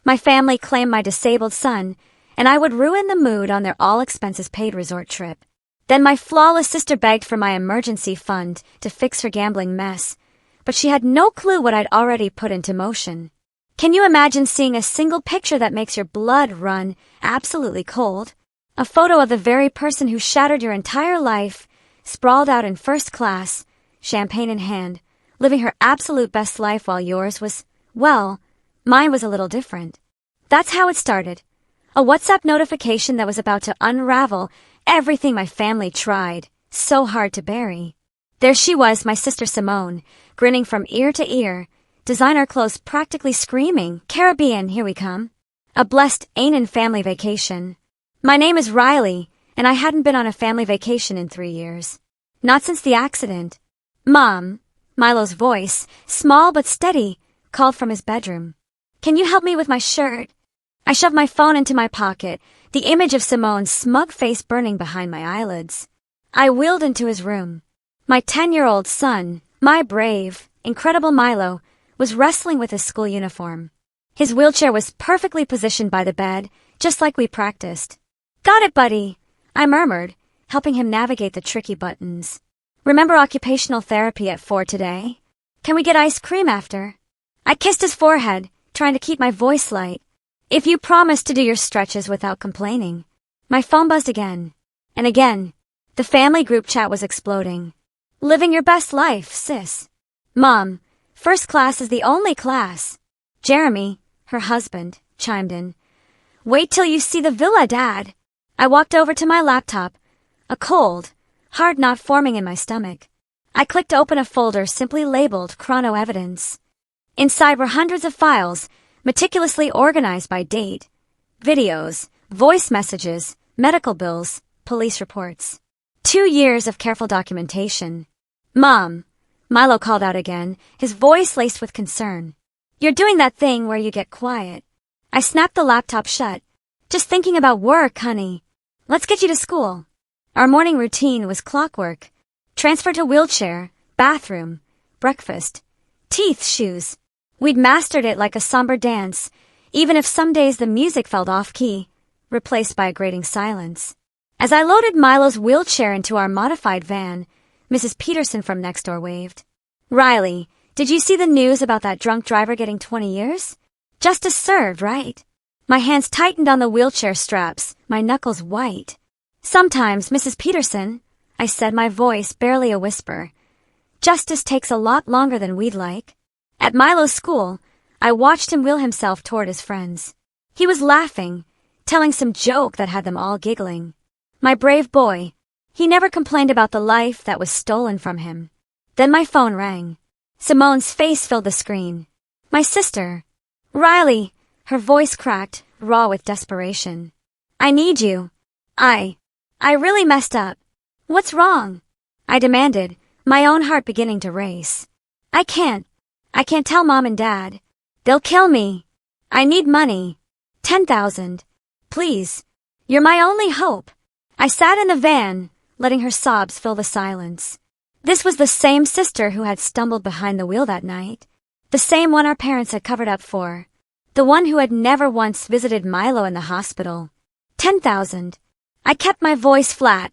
My family claimed my disabled son, and I would ruin the mood on their all-expenses-paid resort trip. Then my flawless sister begged for my emergency fund to fix her gambling mess, but she had no clue what I'd already put into motion. Can you imagine seeing a single picture that makes your blood run absolutely cold? A photo of the very person who shattered your entire life, sprawled out in first class, champagne in hand, living her absolute best life while yours was, well, mine was a little different. That's how it started. A WhatsApp notification that was about to unravel everything my family tried so hard to bury. There she was, my sister Simone, grinning from ear to ear, designer clothes practically screaming, "Caribbean, here we come." A blessed ain't-in family vacation. My name is Riley, and I hadn't been on a family vacation in 3 years. Not since the accident. "Mom," Milo's voice, small but steady, called from his bedroom. "Can you help me with my shirt?" I shoved my phone into my pocket, the image of Simone's smug face burning behind my eyelids. I wheeled into his room. My 10-year-old son, my brave, incredible Milo, was wrestling with his school uniform. His wheelchair was perfectly positioned by the bed, just like we practiced. "Got it, buddy," I murmured, helping him navigate the tricky buttons. "Remember occupational therapy at 4 today? Can we get ice cream after?" I kissed his forehead, trying to keep my voice light. "If you promise to do your stretches without complaining." My phone buzzed again. And again. The family group chat was exploding. "Living your best life, sis." "Mom, first class is the only class." Jeremy, her husband, chimed in. "Wait till you see the villa, Dad." I walked over to my laptop, a cold, hard knot forming in my stomach. I clicked open a folder simply labeled Chrono Evidence. Inside were hundreds of files, meticulously organized by date. Videos, voice messages, medical bills, police reports. 2 years of careful documentation. "Mom," Milo called out again, his voice laced with concern. "You're doing that thing where you get quiet." I snapped the laptop shut. "Just thinking about work, honey. Let's get you to school." Our morning routine was clockwork. Transfer to wheelchair, bathroom, breakfast, teeth, shoes. We'd mastered it like a somber dance, even if some days the music felt off-key, replaced by a grating silence. As I loaded Milo's wheelchair into our modified van, Mrs. Peterson from next door waved. "Riley, did you see the news about that drunk driver getting 20 years? Justice served, right?" My hands tightened on the wheelchair straps, my knuckles white. "Sometimes, Mrs. Peterson," I said, my voice barely a whisper. "Justice takes a lot longer than we'd like." At Milo's school, I watched him wheel himself toward his friends. He was laughing, telling some joke that had them all giggling. My brave boy. He never complained about the life that was stolen from him. Then my phone rang. Simone's face filled the screen. "My sister." "Riley," her voice cracked, raw with desperation. "I need you. I really messed up." "What's wrong?" I demanded, my own heart beginning to race. I can't tell Mom and Dad. They'll kill me. I need money. 10,000. Please. You're my only hope." I sat in the van, letting her sobs fill the silence. This was the same sister who had stumbled behind the wheel that night. The same one our parents had covered up for. The one who had never once visited Milo in the hospital. 10,000. I kept my voice flat,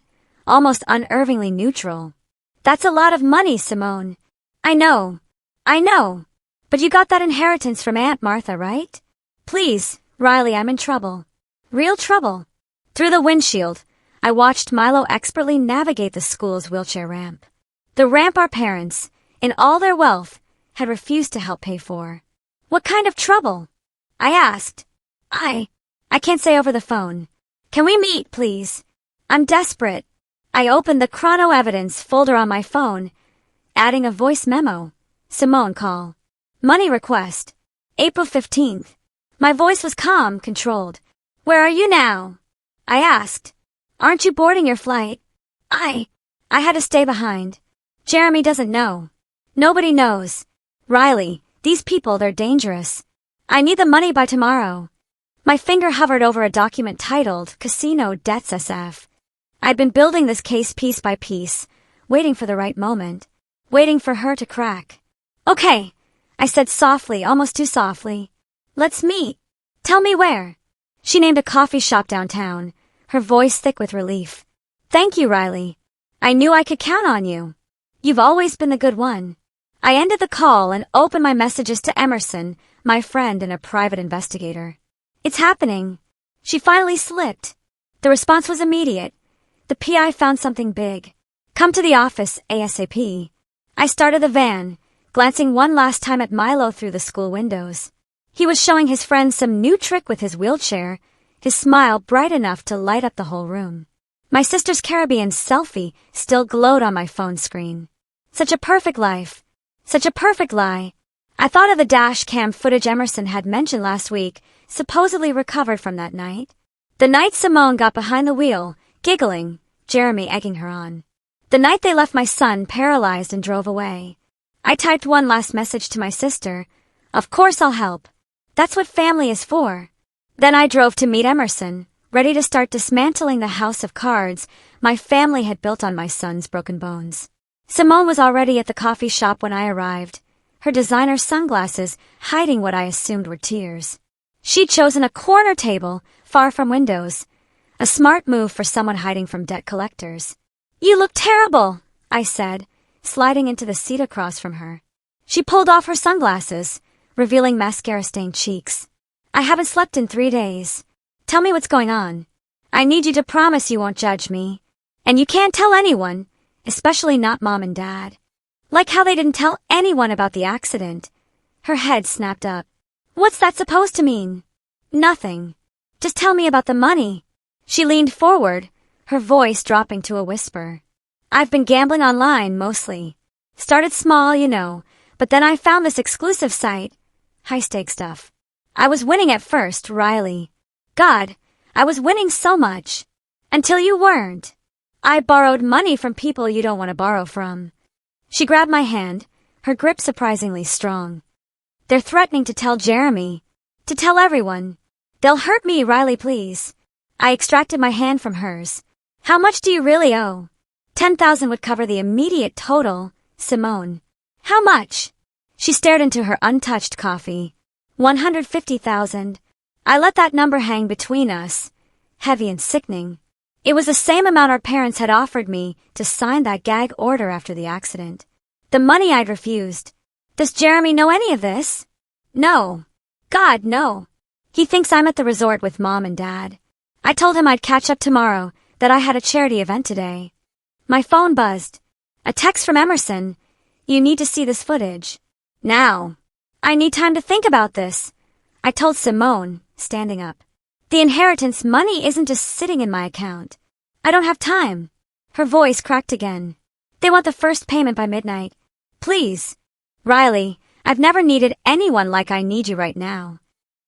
almost unnervingly neutral. "That's a lot of money, Simone." I know. But you got that inheritance from Aunt Martha, right?" "Please, Riley, I'm in trouble." "Real trouble." Through the windshield, I watched Milo expertly navigate the school's wheelchair ramp. The ramp our parents, in all their wealth, had refused to help pay for. "What kind of trouble?" I asked. I can't say over the phone. "Can we meet, please? I'm desperate." I opened the Chrono Evidence folder on my phone, adding a voice memo. Simone call. Money request. April 15th. My voice was calm, controlled. "Where are you now?" I asked. "Aren't you boarding your flight?" I had to stay behind. "Jeremy doesn't know." "Nobody knows. Riley, these people, they're dangerous. I need the money by tomorrow." My finger hovered over a document titled Casino Debts SF. I'd been building this case piece by piece, waiting for the right moment, waiting for her to crack. "Okay," I said softly, almost too softly. "Let's meet." Tell me where. She named a coffee shop downtown, her voice thick with relief. Thank you, Riley. I knew I could count on you. You've always been the good one. I ended the call and opened my messages to Emerson, my friend and a private investigator. It's happening. She finally slipped. The response was immediate. The PI found something big. Come to the office ASAP. I started the van, glancing one last time at Milo through the school windows. He was showing his friends some new trick with his wheelchair, his smile bright enough to light up the whole room. My sister's Caribbean selfie still glowed on my phone screen. Such a perfect life. Such a perfect lie. I thought of the dash cam footage Emerson had mentioned last week, supposedly recovered from that night. The night Simone got behind the wheel, giggling, Jeremy egging her on. The night they left my son paralyzed and drove away. I typed one last message to my sister. Of course I'll help. That's what family is for. Then I drove to meet Emerson, ready to start dismantling the house of cards my family had built on my son's broken bones. Simone was already at the coffee shop when I arrived, her designer sunglasses hiding what I assumed were tears. She'd chosen a corner table, far from windows, a smart move for someone hiding from debt collectors. You look terrible, I said, sliding into the seat across from her. She pulled off her sunglasses, revealing mascara-stained cheeks. I haven't slept in 3 days. Tell me what's going on. I need you to promise you won't judge me. And you can't tell anyone, especially not Mom and Dad. Like how they didn't tell anyone about the accident. Her head snapped up. What's that supposed to mean? Nothing. Just tell me about the money. She leaned forward, her voice dropping to a whisper. I've been gambling online mostly. Started small, you know, but then I found this exclusive site. High-stakes stuff. I was winning at first, Riley. God, I was winning so much. Until you weren't. I borrowed money from people you don't want to borrow from. She grabbed my hand, her grip surprisingly strong. They're threatening to tell Jeremy. To tell everyone. They'll hurt me, Riley, please. I extracted my hand from hers. How much do you really owe? 10,000 would cover the immediate total, Simone. How much? She stared into her untouched coffee. 150,000. I let that number hang between us, heavy and sickening. It was the same amount our parents had offered me to sign that gag order after the accident. The money I'd refused. Does Jeremy know any of this? No. God, no. He thinks I'm at the resort with Mom and Dad. I told him I'd catch up tomorrow, that I had a charity event today. My phone buzzed. A text from Emerson. You need to see this footage. Now. I need time to think about this. I told Simone, standing up. The inheritance money isn't just sitting in my account. I don't have time. Her voice cracked again. They want the first payment by midnight. Please. Riley, I've never needed anyone like I need you right now.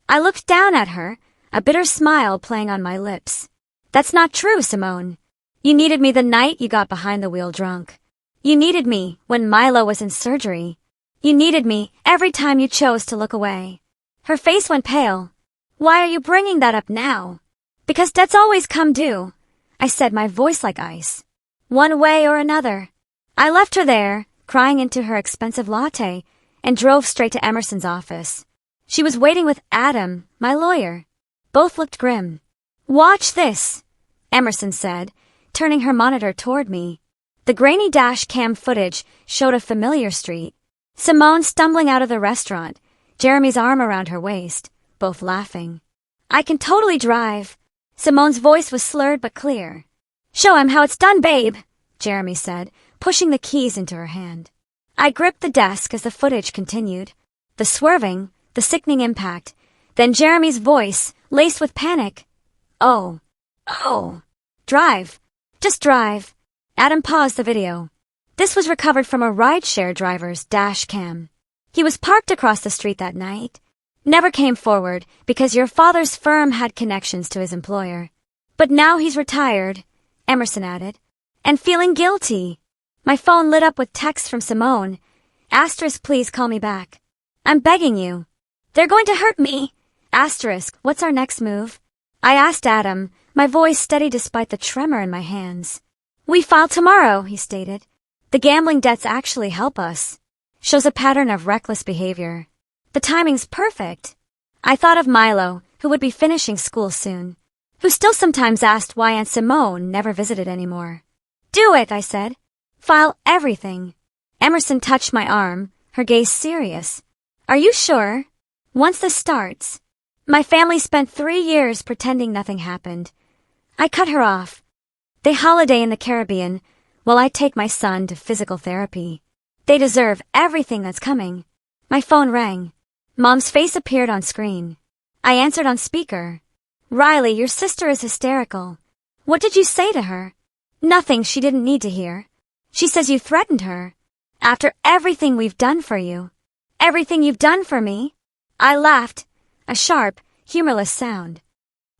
I looked down at her, a bitter smile playing on my lips. That's not true, Simone. You needed me the night you got behind the wheel drunk. You needed me when Milo was in surgery. You needed me every time you chose to look away. Her face went pale. Why are you bringing that up now? Because debts always come due, I said, my voice like ice. One way or another. I left her there, crying into her expensive latte, and drove straight to Emerson's office. She was waiting with Adam, my lawyer. Both looked grim. Watch this, Emerson said, turning her monitor toward me. The grainy dash cam footage showed a familiar street. Simone stumbling out of the restaurant, Jeremy's arm around her waist, both laughing. I can totally drive. Simone's voice was slurred but clear. Show him how it's done, babe, Jeremy said, pushing the keys into her hand. I gripped the desk as the footage continued. The swerving, the sickening impact, then Jeremy's voice, laced with panic. Oh. Drive. Just drive. Adam paused the video. This was recovered from a rideshare driver's dash cam. He was parked across the street that night. Never came forward because your father's firm had connections to his employer. But now he's retired, Emerson added, and feeling guilty. My phone lit up with texts from Simone. Asterisk, please call me back. I'm begging you. They're going to hurt me. Asterisk, what's our next move? I asked Adam, my voice steady despite the tremor in my hands. We file tomorrow, he stated. The gambling debts actually help us. Shows a pattern of reckless behavior. The timing's perfect. I thought of Milo, who would be finishing school soon, who still sometimes asked why Aunt Simone never visited anymore. Do it, I said. File everything. Emerson touched my arm, her gaze serious. Are you sure? Once this starts. My family spent 3 years pretending nothing happened. I cut her off. They holiday in the Caribbean, while I take my son to physical therapy. They deserve everything that's coming. My phone rang. Mom's face appeared on screen. I answered on speaker. Riley, your sister is hysterical. What did you say to her? Nothing she didn't need to hear. She says you threatened her. After everything we've done for you. Everything you've done for me? I laughed, a sharp, humorless sound.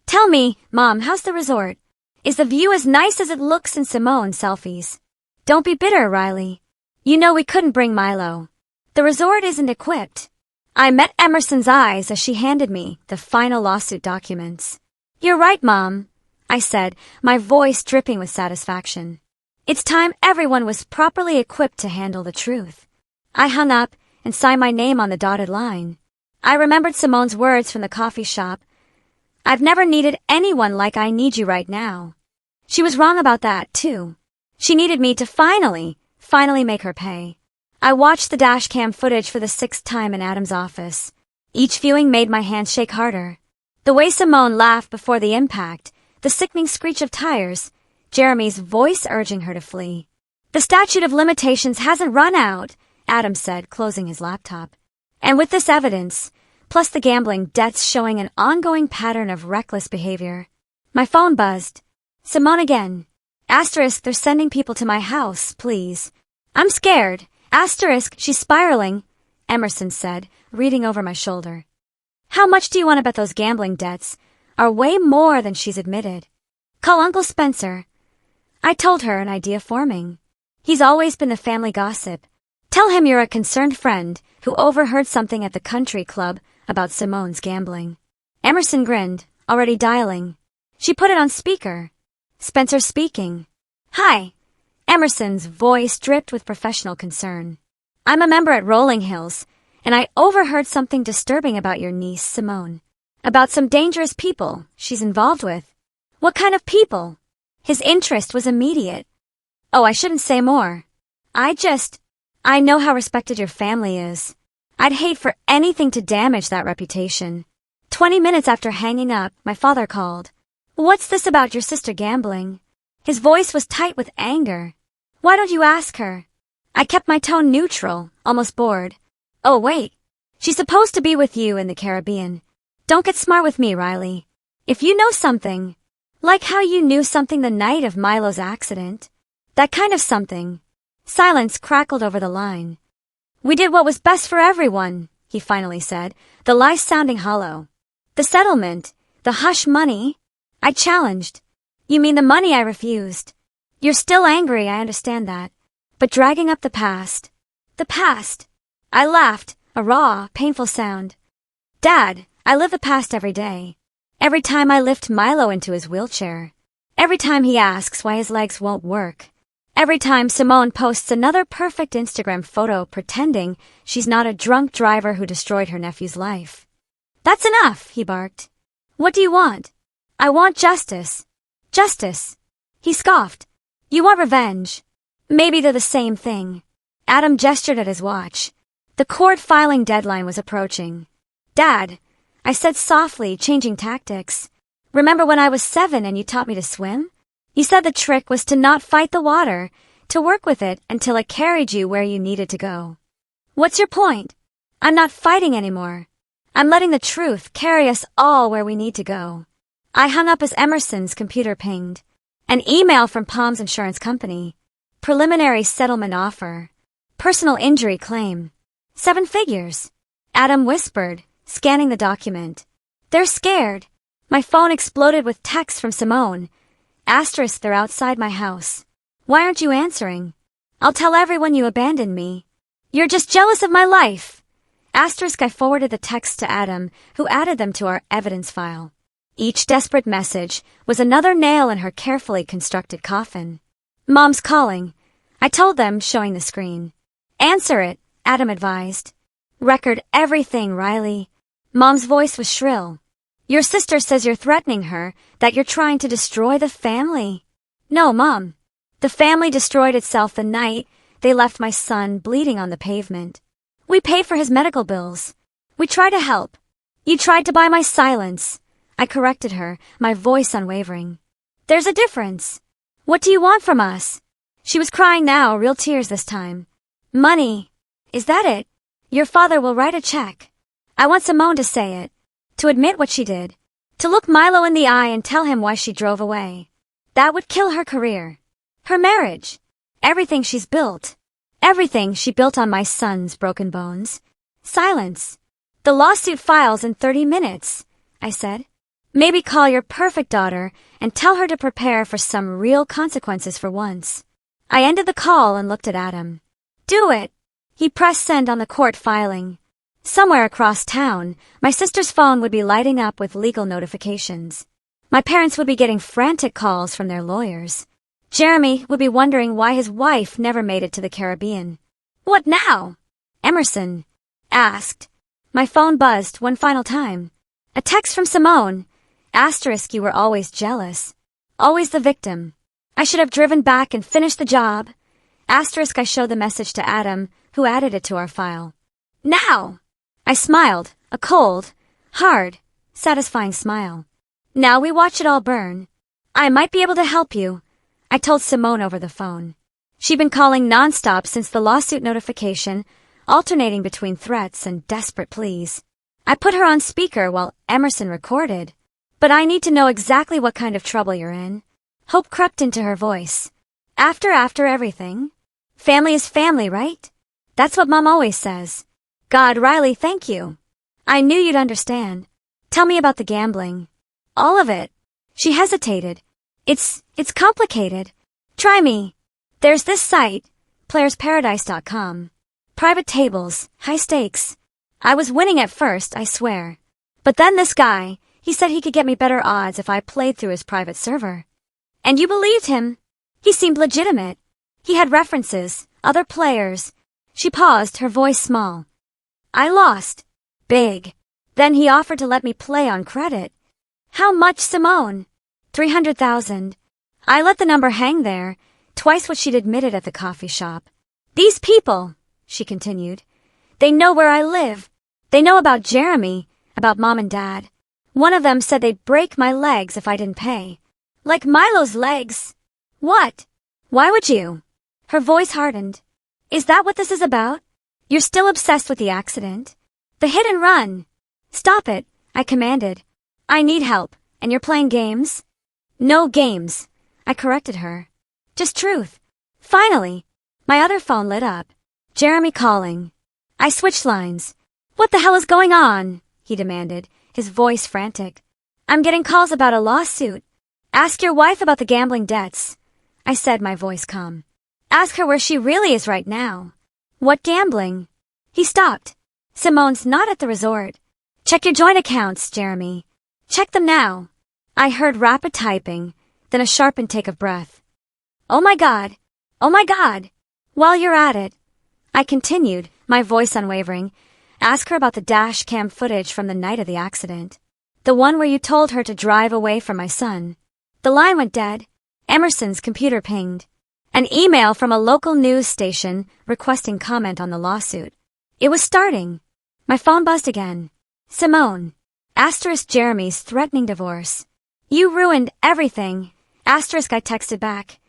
Tell me, Mom, how's the resort? Is the view as nice as it looks in Simone selfies? Don't be bitter, Riley. You know we couldn't bring Milo. The resort isn't equipped. I met Emerson's eyes as she handed me the final lawsuit documents. You're right, Mom, I said, my voice dripping with satisfaction. It's time everyone was properly equipped to handle the truth. I hung up and signed my name on the dotted line. I remembered Simone's words from the coffee shop. I've never needed anyone like I need you right now. She was wrong about that, too. She needed me to finally make her pay. I watched the dash cam footage for the 6th time in Adam's office. Each viewing made my hands shake harder. The way Simone laughed before the impact, the sickening screech of tires, Jeremy's voice urging her to flee. The statute of limitations hasn't run out, Adam said, closing his laptop. And with this evidence, plus the gambling debts showing an ongoing pattern of reckless behavior, my phone buzzed. Simone again. Asterisk, they're sending people to my house, please. I'm scared. Asterisk, she's spiraling, Emerson said, reading over my shoulder. How much do you want to bet those gambling debts are way more than she's admitted? Call Uncle Spencer. I told her, an idea forming. He's always been the family gossip. Tell him you're a concerned friend who overheard something at the country club about Simone's gambling. Emerson grinned, already dialing. She put it on speaker. Spencer speaking. Hi. Emerson's voice dripped with professional concern. I'm a member at Rolling Hills, and I overheard something disturbing about your niece, Simone. About some dangerous people she's involved with. What kind of people? His interest was immediate. Oh, I shouldn't say more. I know how respected your family is. I'd hate for anything to damage that reputation. 20 minutes after hanging up, my father called. What's this about your sister gambling? His voice was tight with anger. Why don't you ask her? I kept my tone neutral, almost bored. Oh, wait. She's supposed to be with you in the Caribbean. Don't get smart with me, Riley. If you know something, like how you knew something the night of Milo's accident, that kind of something. Silence crackled over the line. We did what was best for everyone, he finally said, the lies sounding hollow. The settlement, the hush money, I challenged. You mean the money I refused? You're still angry, I understand that. But dragging up the past. The past. I laughed, a raw, painful sound. Dad, I live the past every day. Every time I lift Milo into his wheelchair. Every time he asks why his legs won't work. Every time Simone posts another perfect Instagram photo pretending she's not a drunk driver who destroyed her nephew's life. That's enough, he barked. What do you want? I want justice. Justice. He scoffed. You want revenge. Maybe they're the same thing. Adam gestured at his watch. The court filing deadline was approaching. Dad, I said softly, changing tactics. Remember when I was 7 and you taught me to swim? You said the trick was to not fight the water, to work with it until it carried you where you needed to go. What's your point? I'm not fighting anymore. I'm letting the truth carry us all where we need to go. I hung up as Emerson's computer pinged. An email from Palm's insurance company. Preliminary settlement offer. Personal injury claim. 7 figures. Adam whispered, scanning the document. They're scared. My phone exploded with texts from Simone. Asterisk, they're outside my house. Why aren't you answering? I'll tell everyone you abandoned me. You're just jealous of my life. Asterisk, I forwarded the texts to Adam, who added them to our evidence file. Each desperate message was another nail in her carefully constructed coffin. Mom's calling. I told them, showing the screen. Answer it, Adam advised. Record everything, Riley. Mom's voice was shrill. Your sister says you're threatening her, that you're trying to destroy the family. No, Mom. The family destroyed itself the night they left my son bleeding on the pavement. We paid for his medical bills. We tried to help. You tried to buy my silence. I corrected her, my voice unwavering. There's a difference. What do you want from us? She was crying now, real tears this time. Money. Is that it? Your father will write a check. I want Simone to say it. To admit what she did. To look Milo in the eye and tell him why she drove away. That would kill her career. Her marriage. Everything she's built. Everything she built on my son's broken bones. Silence. The lawsuit files in 30 minutes, I said. Maybe call your perfect daughter and tell her to prepare for some real consequences for once. I ended the call and looked at Adam. Do it. He pressed send on the court filing. Somewhere across town, my sister's phone would be lighting up with legal notifications. My parents would be getting frantic calls from their lawyers. Jeremy would be wondering why his wife never made it to the Caribbean. What now? Emerson asked. My phone buzzed one final time. A text from Simone. Asterisk, you were always jealous. Always the victim. I should have driven back and finished the job. Asterisk, I showed the message to Adam, who added it to our file. Now! I smiled, a cold, hard, satisfying smile. Now we watch it all burn. I might be able to help you, I told Simone over the phone. She'd been calling nonstop since the lawsuit notification, alternating between threats and desperate pleas. I put her on speaker while Emerson recorded. But I need to know exactly what kind of trouble you're in. Hope crept into her voice. After everything? Family is family, right? That's what Mom always says. God, Riley, thank you. I knew you'd understand. Tell me about the gambling. All of it. She hesitated. It's complicated. Try me. There's this site, playersparadise.com. Private tables, high stakes. I was winning at first, I swear. But then this guy, he said he could get me better odds if I played through his private server. And you believed him. He seemed legitimate. He had references, other players. She paused, her voice small. I lost. Big. Then he offered to let me play on credit. How much, Simone? 300,000. I let the number hang there, twice what she'd admitted at the coffee shop. These people, she continued, they know where I live. They know about Jeremy, about Mom and Dad. One of them said they'd break my legs if I didn't pay. Like Milo's legs. What? Why would you? Her voice hardened. Is that what this is about? You're still obsessed with the accident? The hit and run? Stop it, I commanded. I need help, and you're playing games? No games, I corrected her. Just truth. Finally, my other phone lit up. Jeremy calling. I switched lines. What the hell is going on? He demanded, his voice frantic. I'm getting calls about a lawsuit. Ask your wife about the gambling debts, I said, my voice calm. Ask her where she really is right now. What gambling? He stopped. Simone's not at the resort. Check your joint accounts, Jeremy. Check them now. I heard rapid typing, then a sharp intake of breath. Oh my God. Oh my God. While you're at it, I continued, my voice unwavering, ask her about the dash cam footage from the night of the accident. The one where you told her to drive away from my son. The line went dead. Emerson's computer pinged. An email from a local news station requesting comment on the lawsuit. It was starting. My phone buzzed again. Simone. Asterisk, Jeremy's threatening divorce. You ruined everything. Asterisk, I texted back.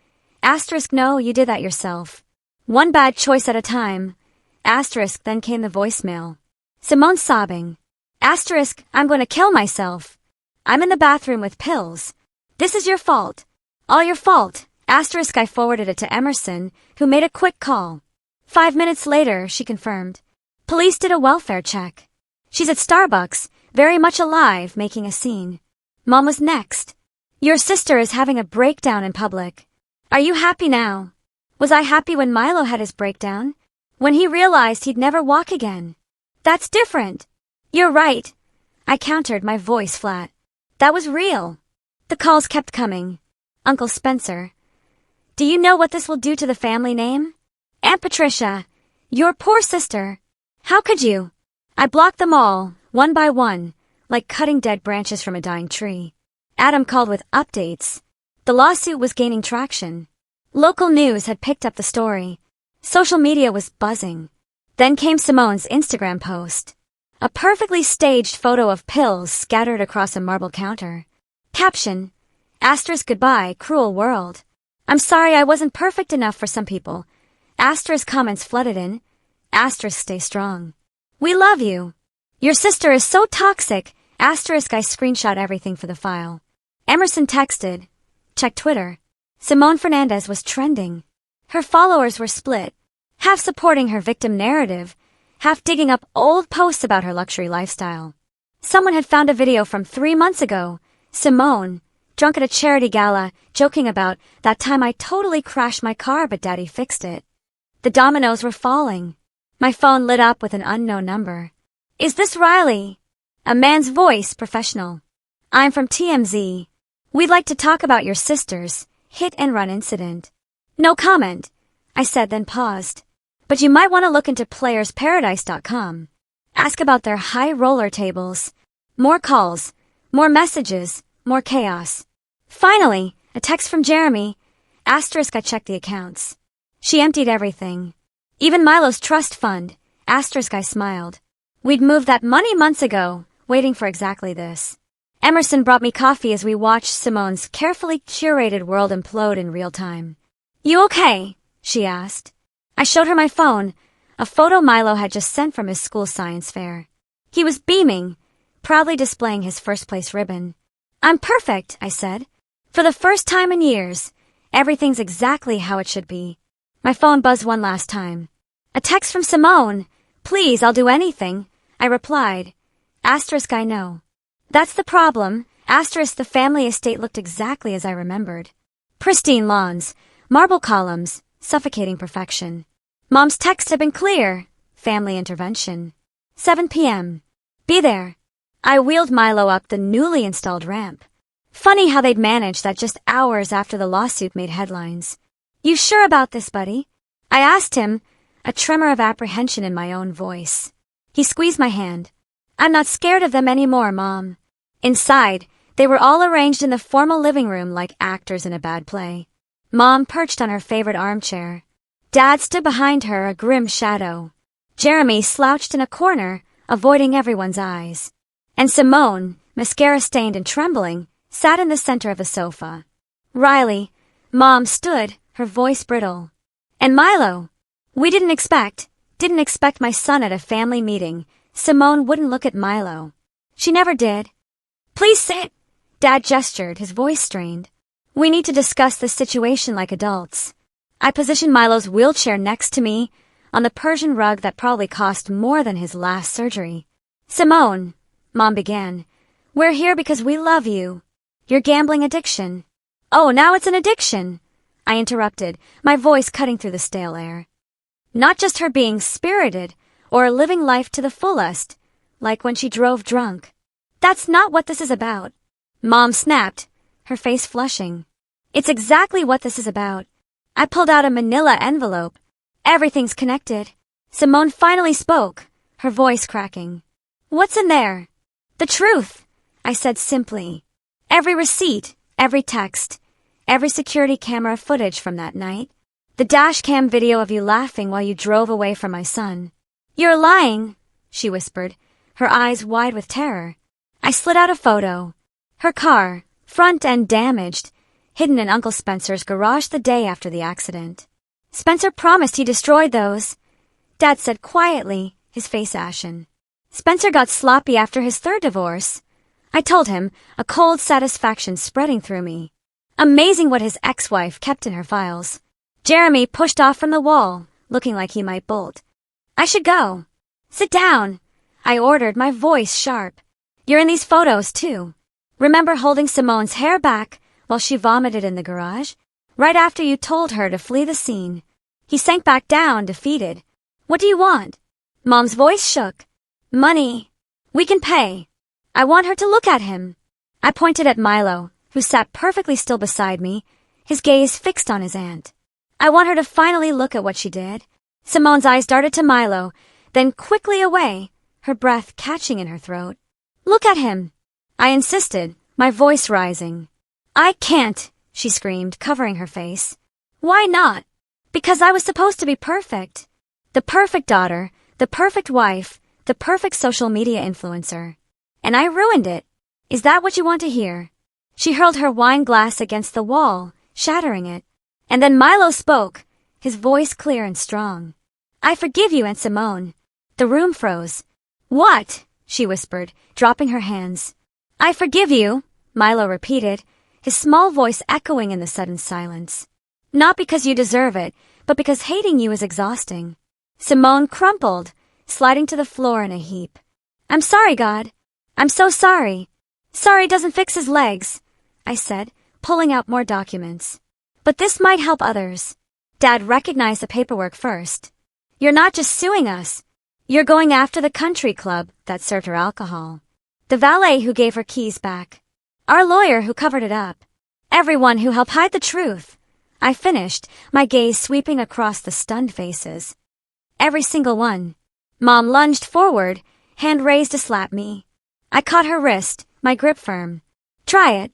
Asterisk, no, you did that yourself. One bad choice at a time. Asterisk, then came the voicemail. Simone sobbing. Asterisk, I'm going to kill myself. I'm in the bathroom with pills. This is your fault. All your fault. Asterisk, I forwarded it to Emerson, who made a quick call. 5 minutes later, she confirmed. Police did a welfare check. She's at Starbucks, very much alive, making a scene. Mom was next. Your sister is having a breakdown in public. Are you happy now? Was I happy when Milo had his breakdown? When he realized he'd never walk again? That's different. You're right. I countered, my voice flat. That was real. The calls kept coming. Uncle Spencer. Do you know what this will do to the family name? Aunt Patricia. Your poor sister. How could you? I blocked them all, one by one, like cutting dead branches from a dying tree. Adam called with updates. The lawsuit was gaining traction. Local news had picked up the story. Social media was buzzing. Then came Simone's Instagram post. A perfectly staged photo of pills scattered across a marble counter. Caption: Asterisk goodbye, cruel world. I'm sorry I wasn't perfect enough for some people. Asterisk comments flooded in. Asterisk stay strong. We love you. Your sister is so toxic. Asterisk I screenshot everything for the file. Emerson texted. Check Twitter. Simone Fernandez was trending. Her followers were split, half supporting her victim narrative, half digging up old posts about her luxury lifestyle. Someone had found a video from 3 months ago. Simone, drunk at a charity gala, joking about that time I totally crashed my car but daddy fixed it. The dominoes were falling. My phone lit up with an unknown number. Is this Riley? A man's voice, professional. I'm from TMZ. We'd like to talk about your sister's hit-and-run incident. No comment, I said, then paused. But you might want to look into playersparadise.com. Ask about their high roller tables. More calls, more messages, more chaos. Finally, a text from Jeremy. Asterisk I checked the accounts. She emptied everything. Even Milo's trust fund. Asterisk I smiled. We'd moved that money months ago, waiting for exactly this. Emerson brought me coffee as we watched Simone's carefully curated world implode in real time. You okay? She asked. I showed her my phone, a photo Milo had just sent from his school science fair. He was beaming, proudly displaying his first-place ribbon. I'm perfect, I said. For the first time in years, everything's exactly how it should be. My phone buzzed one last time. A text from Simone. Please, I'll do anything, I replied. Asterisk I know. That's the problem. Asterisk the family estate looked exactly as I remembered. Pristine lawns, marble columns, suffocating perfection. Mom's text had been clear. Family intervention. 7 p.m. Be there. I wheeled Milo up the newly installed ramp. Funny how they'd managed that just hours after the lawsuit made headlines. You sure about this, buddy? I asked him, a tremor of apprehension in my own voice. He squeezed my hand. I'm not scared of them anymore, Mom. Inside, they were all arranged in the formal living room like actors in a bad play. Mom perched on her favorite armchair. Dad stood behind her, a grim shadow. Jeremy slouched in a corner, avoiding everyone's eyes. And Simone, mascara-stained and trembling, sat in the center of the sofa. Riley, Mom stood, her voice brittle. And Milo. We didn't expect my son at a family meeting. Simone wouldn't look at Milo. She never did. Please sit. Dad gestured, his voice strained. We need to discuss this situation like adults. I positioned Milo's wheelchair next to me, on the Persian rug that probably cost more than his last surgery. Simone, Mom began, we're here because we love you. Your gambling addiction. Oh, now it's an addiction, I interrupted, my voice cutting through the stale air. Not just her being spirited, or living life to the fullest, like when she drove drunk. That's not what this is about. Mom snapped, her face flushing. It's exactly what this is about. I pulled out a manila envelope. Everything's connected. Simone finally spoke, her voice cracking. What's in there? The truth, I said simply. Every receipt, every text, every security camera footage from that night. The dashcam video of you laughing while you drove away from my son. You're lying, she whispered, her eyes wide with terror. I slid out a photo. Her car, front end damaged, hidden in Uncle Spencer's garage the day after the accident. Spencer promised he destroyed those, Dad said quietly, his face ashen. Spencer got sloppy after his third divorce. I told him, a cold satisfaction spreading through me. Amazing what his ex-wife kept in her files. Jeremy pushed off from the wall, looking like he might bolt. I should go. Sit down, I ordered, my voice sharp. You're in these photos, too. Remember holding Simone's hair back while she vomited in the garage? Right after you told her to flee the scene. He sank back down, defeated. What do you want? Mom's voice shook. Money. We can pay. I want her to look at him. I pointed at Milo, who sat perfectly still beside me, his gaze fixed on his aunt. I want her to finally look at what she did. Simone's eyes darted to Milo, then quickly away, her breath catching in her throat. Look at him, I insisted, my voice rising. I can't, she screamed, covering her face. Why not? Because I was supposed to be perfect. The perfect daughter, the perfect wife, the perfect social media influencer. And I ruined it. Is that what you want to hear? She hurled her wine glass against the wall, shattering it. And then Milo spoke, his voice clear and strong. I forgive you, Aunt Simone. The room froze. What? She whispered, dropping her hands. I forgive you, Milo repeated, his small voice echoing in the sudden silence. Not because you deserve it, but because hating you is exhausting. Simone crumpled, sliding to the floor in a heap. I'm sorry, God. I'm so sorry. Sorry doesn't fix his legs, I said, pulling out more documents. But this might help others. Dad recognized the paperwork first. You're not just suing us. You're going after the country club that served her alcohol. The valet who gave her keys back. Our lawyer who covered it up. Everyone who helped hide the truth. I finished, my gaze sweeping across the stunned faces. Every single one. Mom lunged forward, hand raised to slap me. I caught her wrist, my grip firm. Try it,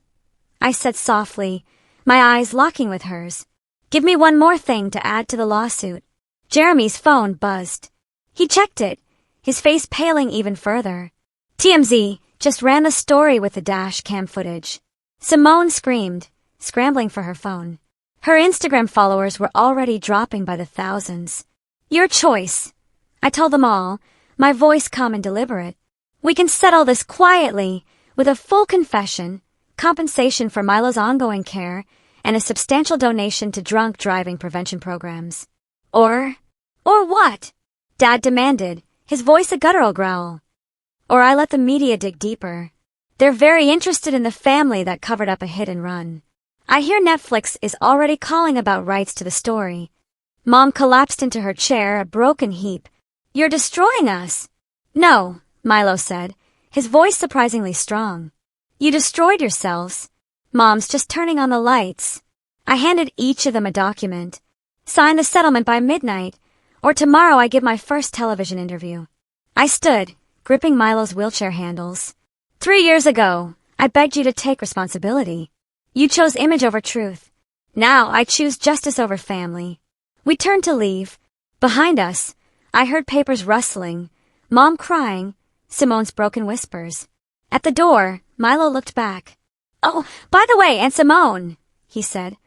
I said softly, my eyes locking with hers. Give me one more thing to add to the lawsuit. Jeremy's phone buzzed. He checked it, his face paling even further. TMZ just ran the story with the dash cam footage. Simone screamed, scrambling for her phone. Her Instagram followers were already dropping by the thousands. Your choice, I told them all, my voice calm and deliberate. We can settle this quietly, with a full confession, compensation for Milo's ongoing care, and a substantial donation to drunk driving prevention programs. Or what? Dad demanded, his voice a guttural growl. Or I let the media dig deeper. They're very interested in the family that covered up a hit and run. I hear Netflix is already calling about rights to the story. Mom collapsed into her chair, a broken heap. You're destroying us. No, Milo said, his voice surprisingly strong. You destroyed yourselves. Mom's just turning on the lights. I handed each of them a document. Sign the settlement by midnight, or tomorrow I give my first television interview. I stood, gripping Milo's wheelchair handles. 3 years ago, I begged you to take responsibility. You chose image over truth. Now I choose justice over family. We turned to leave. Behind us, I heard papers rustling, Mom crying, Simone's broken whispers. At the door, Milo looked back. Oh, by the way, Aunt Simone, he said,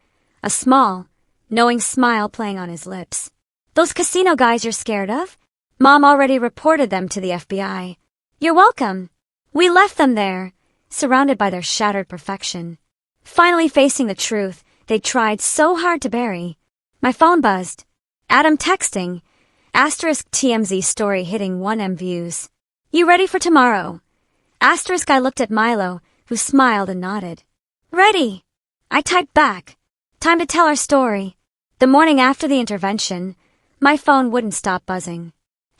a small, knowing smile playing on his lips. Those casino guys you're scared of? Mom already reported them to the FBI. You're welcome. We left them there, surrounded by their shattered perfection. Finally facing the truth they tried so hard to bury. My phone buzzed. Adam texting. Asterisk TMZ story hitting 1M views. You ready for tomorrow? Asterisk I looked at Milo, who smiled and nodded. Ready. I typed back. Time to tell our story. The morning after the intervention, my phone wouldn't stop buzzing.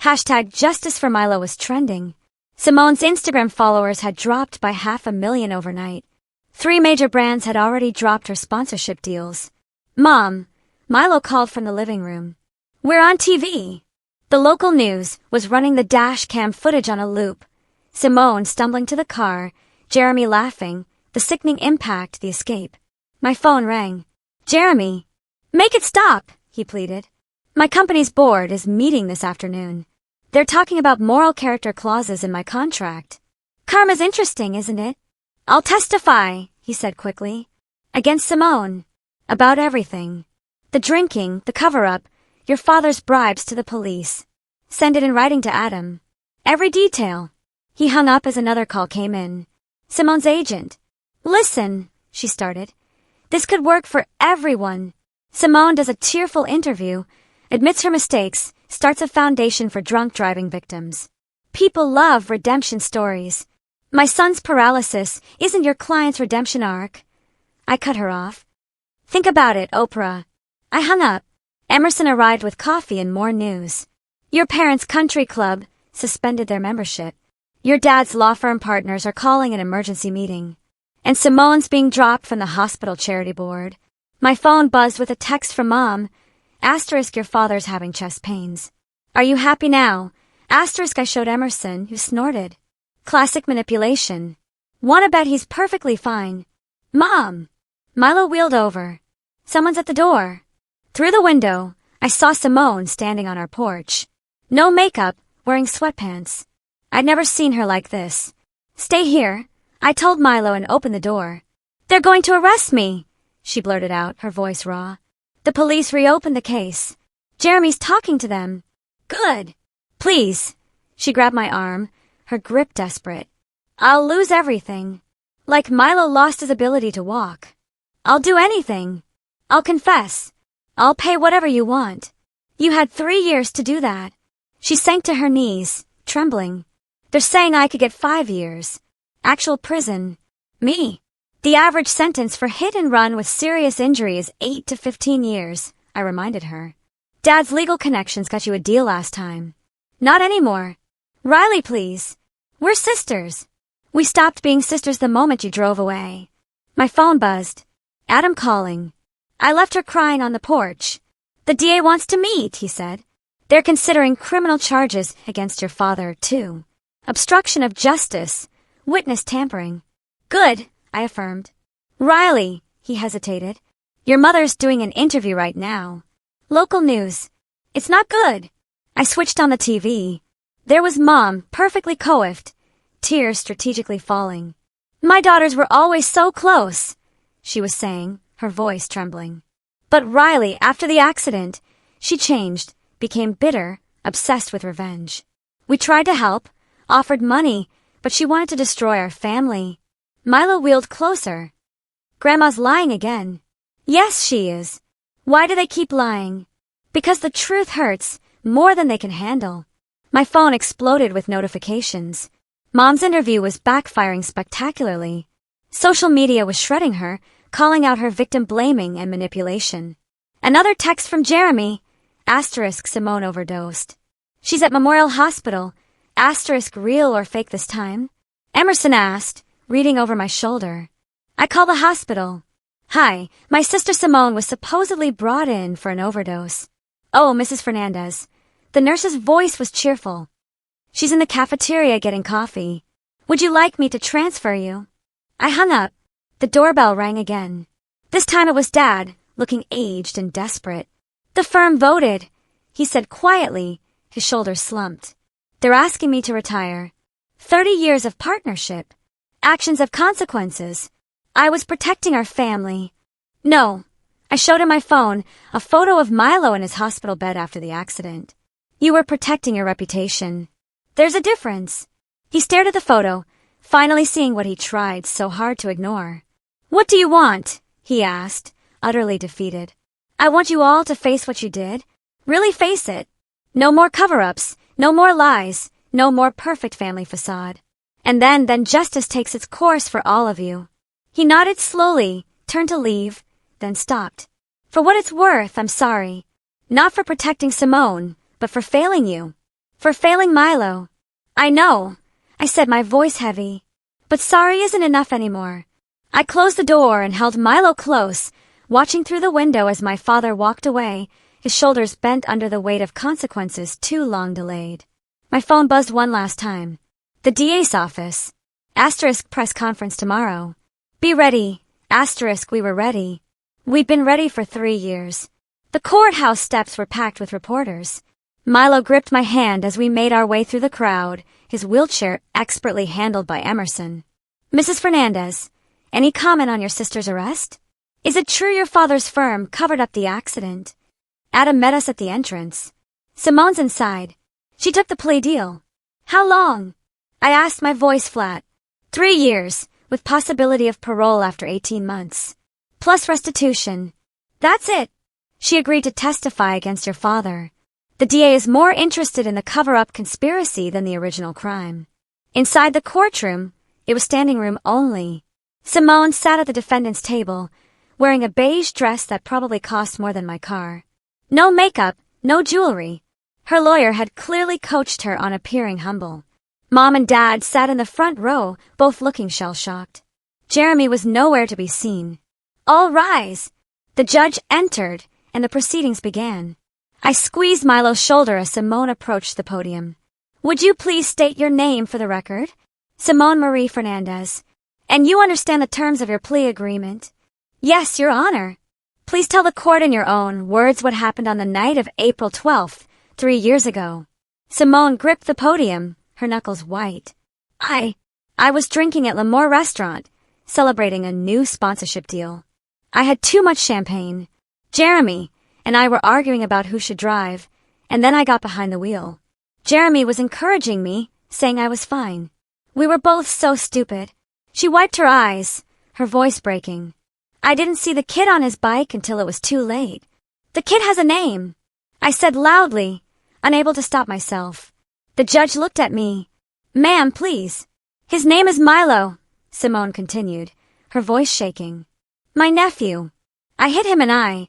Hashtag Justice for Milo was trending. Simone's Instagram followers had dropped by 500,000 overnight. 3 major brands had already dropped her sponsorship deals. Mom, Milo called from the living room. We're on TV. The local news was running the dash cam footage on a loop. Simone stumbling to the car, Jeremy laughing, the sickening impact, the escape. My phone rang. Jeremy. Make it stop, he pleaded. My company's board is meeting this afternoon. They're talking about moral character clauses in my contract. Karma's interesting, isn't it? I'll testify, he said quickly. Against Simone. About everything. The drinking, the cover-up, your father's bribes to the police. Send it in writing to Adam. Every detail. He hung up as another call came in. Simone's agent. Listen, she started. This could work for everyone. Simone does a tearful interview, admits her mistakes, starts a foundation for drunk driving victims. People love redemption stories. My son's paralysis isn't your client's redemption arc. I cut her off. Think about it, Oprah. I hung up. Emerson arrived with coffee and more news. Your parents' country club suspended their membership. Your dad's law firm partners are calling an emergency meeting. And Simone's being dropped from the hospital charity board. My phone buzzed with a text from Mom. Asterisk your father's having chest pains. Are you happy now? Asterisk I showed Emerson, who snorted. Classic manipulation. Wanna bet he's perfectly fine. Mom! Milo wheeled over. Someone's at the door. Through the window, I saw Simone standing on our porch. No makeup, wearing sweatpants. I'd never seen her like this. Stay here, I told Milo and opened the door. They're going to arrest me, she blurted out, her voice raw. The police reopened the case. Jeremy's talking to them. Good. Please. She grabbed my arm, her grip desperate. I'll lose everything. Like Milo lost his ability to walk. I'll do anything. I'll confess. I'll pay whatever you want. You had 3 years to do that. She sank to her knees, trembling. They're saying I could get 5 years. Actual prison. Me. The average sentence for hit and run with serious injury is 8 to 15 years, I reminded her. Dad's legal connections got you a deal last time. Not anymore. Riley, please. We're sisters. We stopped being sisters the moment you drove away. My phone buzzed. Adam calling. I left her crying on the porch. The DA wants to meet, he said. They're considering criminal charges against your father, too. Obstruction of justice. Witness tampering. Good, I affirmed. Riley, he hesitated. Your mother's doing an interview right now. Local news. It's not good. I switched on the TV. There was Mom, perfectly coiffed, tears strategically falling. My daughters were always so close, she was saying, her voice trembling. But Riley, after the accident, she changed, became bitter, obsessed with revenge. We tried to help, offered money, but she wanted to destroy our family. Milo wheeled closer. Grandma's lying again. Yes, she is. Why do they keep lying? Because the truth hurts more than they can handle. My phone exploded with notifications. Mom's interview was backfiring spectacularly. Social media was shredding her, calling out her victim blaming and manipulation. Another text from Jeremy. Asterisk Simone overdosed. She's at Memorial Hospital. Asterisk real or fake this time? Emerson asked, reading over my shoulder. I call the hospital. Hi, my sister Simone was supposedly brought in for an overdose. Oh, Mrs. Fernandez. The nurse's voice was cheerful. She's in the cafeteria getting coffee. Would you like me to transfer you? I hung up. The doorbell rang again. This time it was Dad, looking aged and desperate. The firm voted, he said quietly, his shoulders slumped. They're asking me to retire. 30 years of partnership. Actions have consequences. I was protecting our family. No. I showed him my phone, a photo of Milo in his hospital bed after the accident. You were protecting your reputation. There's a difference. He stared at the photo, finally seeing what he tried so hard to ignore. What do you want? He asked, utterly defeated. I want you all to face what you did. Really face it. No more cover-ups, no more lies, no more perfect family facade. And then justice takes its course for all of you. He nodded slowly, turned to leave, then stopped. For what it's worth, I'm sorry. Not for protecting Simone, but for failing you. For failing Milo. I know, I said, my voice heavy. But sorry isn't enough anymore. I closed the door and held Milo close, watching through the window as my father walked away, his shoulders bent under the weight of consequences too long delayed. My phone buzzed one last time. The DA's office. Asterisk press conference tomorrow. Be ready. Asterisk we were ready. We'd been ready for 3 years. The courthouse steps were packed with reporters. Milo gripped my hand as we made our way through the crowd, his wheelchair expertly handled by Emerson. Mrs. Fernandez, any comment on your sister's arrest? Is it true your father's firm covered up the accident? Adam met us at the entrance. Simone's inside. She took the plea deal. How long? I asked, my voice flat. 3 years, with possibility of parole after 18 months. Plus restitution. That's it. She agreed to testify against your father. The DA is more interested in the cover-up conspiracy than the original crime. Inside the courtroom, it was standing room only. Simone sat at the defendant's table, wearing a beige dress that probably cost more than my car. No makeup, no jewelry. Her lawyer had clearly coached her on appearing humble. Mom and Dad sat in the front row, both looking shell-shocked. Jeremy was nowhere to be seen. All rise! The judge entered, and the proceedings began. I squeezed Milo's shoulder as Simone approached the podium. Would you please state your name for the record? Simone Marie Fernandez. And you understand the terms of your plea agreement? Yes, Your Honor. Please tell the court in your own words what happened on the night of April 12th, 3 years ago. Simone gripped the podium, her knuckles white. I was drinking at L'Amour restaurant, celebrating a new sponsorship deal. I had too much champagne. Jeremy and I were arguing about who should drive, and then I got behind the wheel. Jeremy was encouraging me, saying I was fine. We were both so stupid. She wiped her eyes, her voice breaking. I didn't see the kid on his bike until it was too late. The kid has a name, I said loudly, unable to stop myself. The judge looked at me. Ma'am, please. His name is Milo, Simone continued, her voice shaking. My nephew. I hit him and I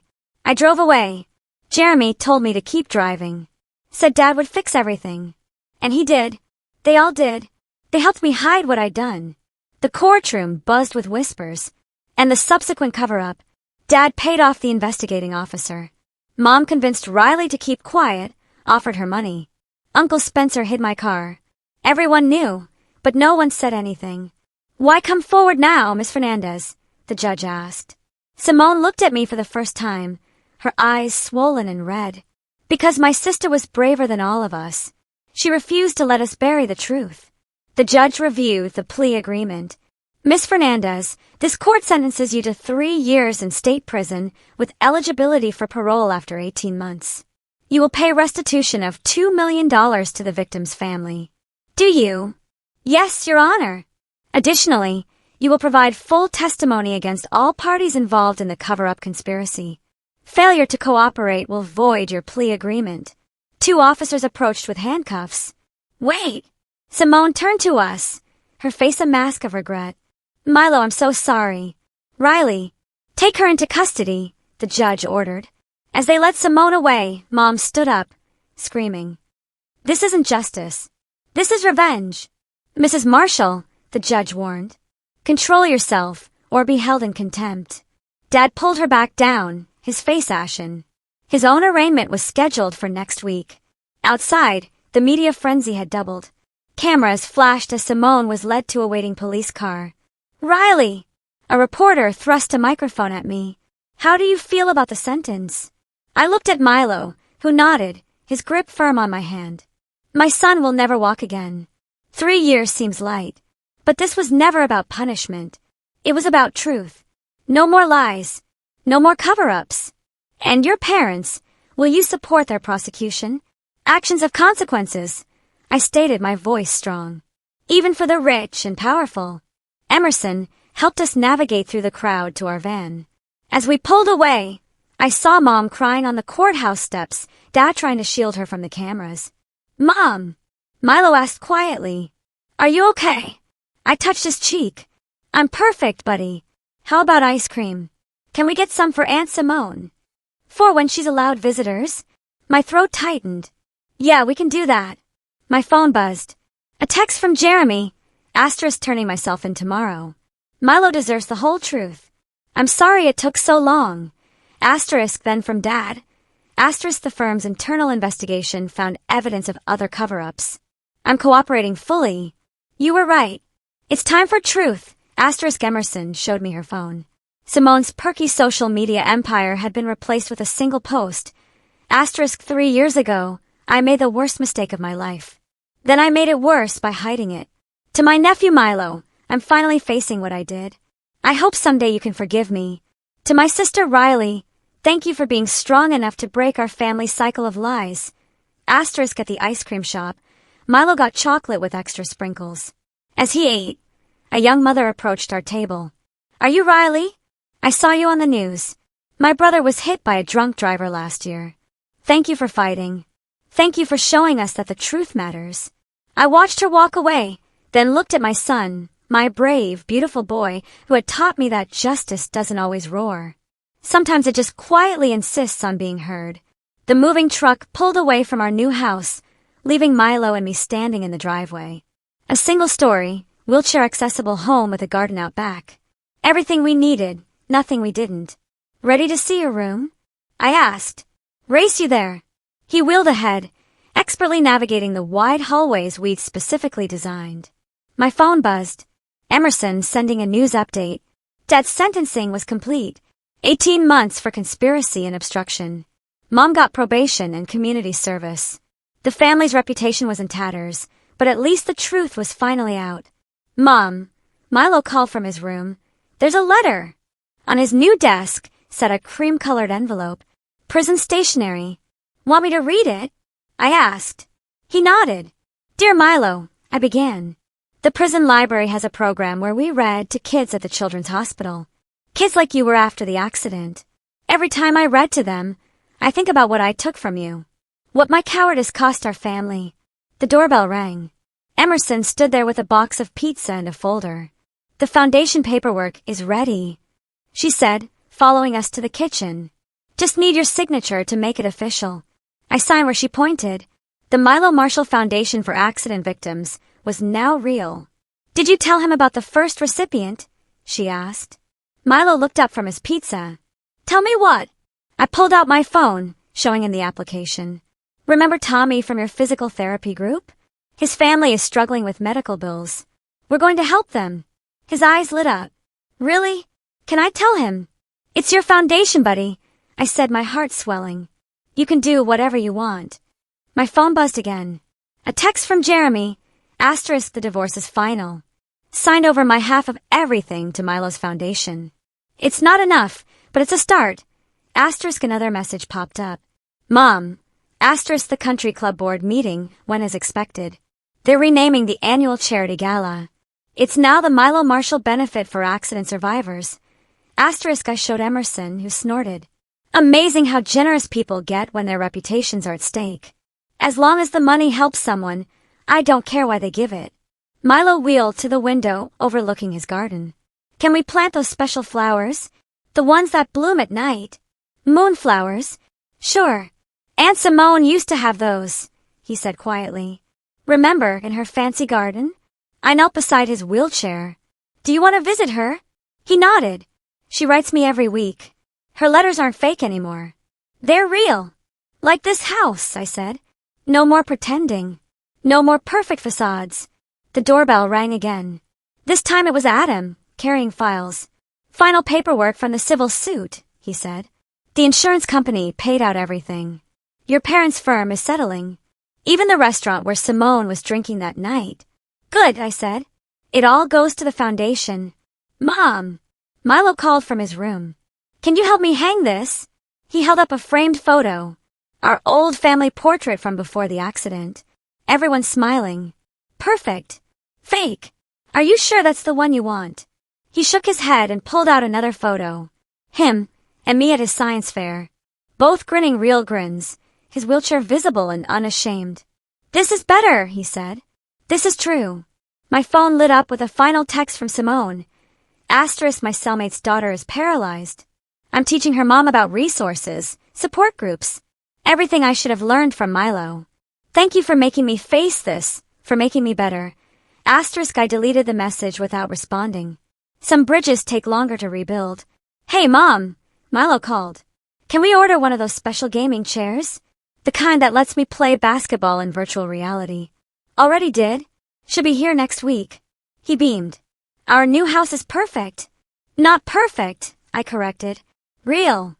drove away. Jeremy told me to keep driving. Said Dad would fix everything. And he did. They all did. They helped me hide what I'd done. The courtroom buzzed with whispers. And the subsequent cover-up. Dad paid off the investigating officer. Mom convinced Riley to keep quiet, offered her money. Uncle Spencer hid my car. Everyone knew, but no one said anything. Why come forward now, Miss Fernandez? The judge asked. Simone looked at me for the first time, her eyes swollen and red. Because my sister was braver than all of us. She refused to let us bury the truth. The judge reviewed the plea agreement. Miss Fernandez, this court sentences you to 3 years in state prison with eligibility for parole after 18 months. You will pay restitution of $2 million to the victim's family. Do you? Yes, Your Honor. Additionally, you will provide full testimony against all parties involved in the cover-up conspiracy. Failure to cooperate will void your plea agreement. 2 officers approached with handcuffs. Wait! Simone turned to us, her face a mask of regret. Milo, I'm so sorry. Riley, take her into custody, the judge ordered. As they led Simone away, Mom stood up, screaming. This isn't justice. This is revenge. Mrs. Marshall, the judge warned. Control yourself, or be held in contempt. Dad pulled her back down, his face ashen. His own arraignment was scheduled for next week. Outside, the media frenzy had doubled. Cameras flashed as Simone was led to a waiting police car. Riley! A reporter thrust a microphone at me. How do you feel about the sentence? I looked at Milo, who nodded, his grip firm on my hand. My son will never walk again. 3 years seems light. But this was never about punishment. It was about truth. No more lies. No more cover-ups. And your parents, will you support their prosecution? Actions have consequences. I stated, my voice strong. Even for the rich and powerful. Emerson helped us navigate through the crowd to our van. As we pulled away, I saw Mom crying on the courthouse steps, Dad trying to shield her from the cameras. Mom! Milo asked quietly. Are you okay? I touched his cheek. I'm perfect, buddy. How about ice cream? Can we get some for Aunt Simone? For when she's allowed visitors? My throat tightened. Yeah, we can do that. My phone buzzed. A text from Jeremy. Turning myself in tomorrow. Milo deserves the whole truth. I'm sorry it took so long. Then from Dad. The firm's internal investigation found evidence of other cover-ups. I'm cooperating fully. You were right. It's time for truth. Emerson showed me her phone. Simone's perky social media empire had been replaced with a single post. 3 years ago, I made the worst mistake of my life. Then I made it worse by hiding it. To my nephew Milo, I'm finally facing what I did. I hope someday you can forgive me. To my sister Riley, thank you for being strong enough to break our family cycle of lies. At the ice cream shop, Milo got chocolate with extra sprinkles. As he ate, a young mother approached our table. Are you Riley? I saw you on the news. My brother was hit by a drunk driver last year. Thank you for fighting. Thank you for showing us that the truth matters. I watched her walk away, then looked at my son, my brave, beautiful boy, who had taught me that justice doesn't always roar. Sometimes it just quietly insists on being heard. The moving truck pulled away from our new house, leaving Milo and me standing in the driveway. A single-story, wheelchair-accessible home with a garden out back. Everything we needed, nothing we didn't. Ready to see your room? I asked. Race you there. He wheeled ahead, expertly navigating the wide hallways we'd specifically designed. My phone buzzed. Emerson sending a news update. Dad's sentencing was complete. 18 months for conspiracy and obstruction. Mom got probation and community service. The family's reputation was in tatters, but at least the truth was finally out. Mom, Milo called from his room. There's a letter. On his new desk sat a cream-colored envelope. Prison stationery. Want me to read it? I asked. He nodded. Dear Milo, I began. The prison library has a program where we read to kids at the children's hospital. Kids like you were after the accident. Every time I read to them, I think about what I took from you. What my cowardice cost our family. The doorbell rang. Emerson stood there with a box of pizza and a folder. The foundation paperwork is ready, she said, following us to the kitchen. Just need your signature to make it official. I signed where she pointed. The Milo Marshall Foundation for Accident Victims was now real. Did you tell him about the first recipient? She asked. Milo looked up from his pizza. Tell me what? I pulled out my phone, showing him the application. Remember Tommy from your physical therapy group? His family is struggling with medical bills. We're going to help them. His eyes lit up. Really? Can I tell him? It's your foundation, buddy, I said, my heart swelling. You can do whatever you want. My phone buzzed again. A text from Jeremy. Asterisk, the divorce is final. Signed over my half of everything to Milo's foundation. It's not enough, but it's a start. Asterisk, another message popped up. Mom. Asterisk, the country club board meeting when as expected. They're renaming the annual charity gala. It's now the Milo Marshall Benefit for Accident Survivors. Asterisk, I showed Emerson, who snorted. Amazing how generous people get when their reputations are at stake. As long as the money helps someone, I don't care why they give it. Milo wheeled to the window overlooking his garden. Can we plant those special flowers? The ones that bloom at night? Moonflowers? Sure. Aunt Simone used to have those, he said quietly. Remember, in her fancy garden? I knelt beside his wheelchair. Do you want to visit her? He nodded. She writes me every week. Her letters aren't fake anymore. They're real. Like this house, I said. No more pretending. No more perfect facades. The doorbell rang again. This time it was Adam, carrying files. Final paperwork from the civil suit, he said. The insurance company paid out everything. Your parents' firm is settling. Even the restaurant where Simone was drinking that night. Good, I said. It all goes to the foundation. Mom! Milo called from his room. Can you help me hang this? He held up a framed photo. Our old family portrait from before the accident. Everyone smiling. Perfect. Fake. Are you sure that's the one you want? He shook his head and pulled out another photo. Him, and me at his science fair. Both grinning real grins, his wheelchair visible and unashamed. This is better, he said. This is true. My phone lit up with a final text from Simone. Asterisk, my cellmate's daughter is paralyzed. I'm teaching her mom about resources, support groups. Everything I should have learned from Milo. Thank you for making me face this, for making me better. Asterisk, I deleted the message without responding. Some bridges take longer to rebuild. Hey, Mom, Milo called. Can we order one of those special gaming chairs? The kind that lets me play basketball in virtual reality. Already did. Should be here next week. He beamed. Our new house is perfect. Not perfect, I corrected. Real.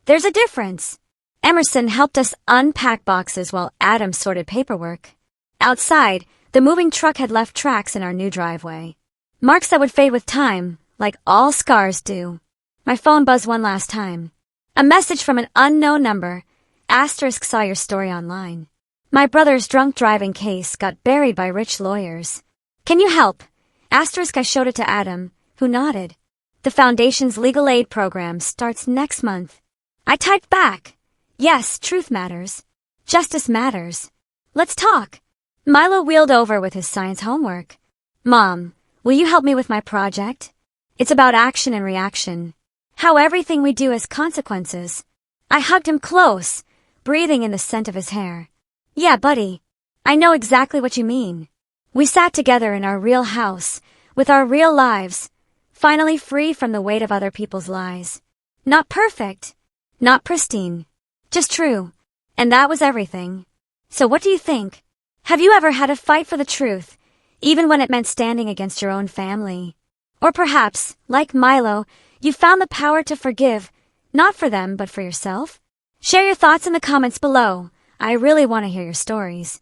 There's a difference. Emerson helped us unpack boxes while Adam sorted paperwork. Outside, the moving truck had left tracks in our new driveway. Marks that would fade with time, like all scars do. My phone buzzed one last time. A message from an unknown number. Asterisk, saw your story online. My brother's drunk driving case got buried by rich lawyers. Can you help? Asterisk, I showed it to Adam, who nodded. The foundation's legal aid program starts next month. I typed back. Yes, truth matters. Justice matters. Let's talk. Milo wheeled over with his science homework. Mom, will you help me with my project? It's about action and reaction. How everything we do has consequences. I hugged him close, breathing in the scent of his hair. Yeah, buddy. I know exactly what you mean. We sat together in our real house, with our real lives, finally free from the weight of other people's lies. Not perfect. Not pristine. Just true. And that was everything. So what do you think? Have you ever had a fight for the truth, even when it meant standing against your own family. Or perhaps, like Milo, you found the power to forgive, not for them, but for yourself? Share your thoughts in the comments below. I really want to hear your stories.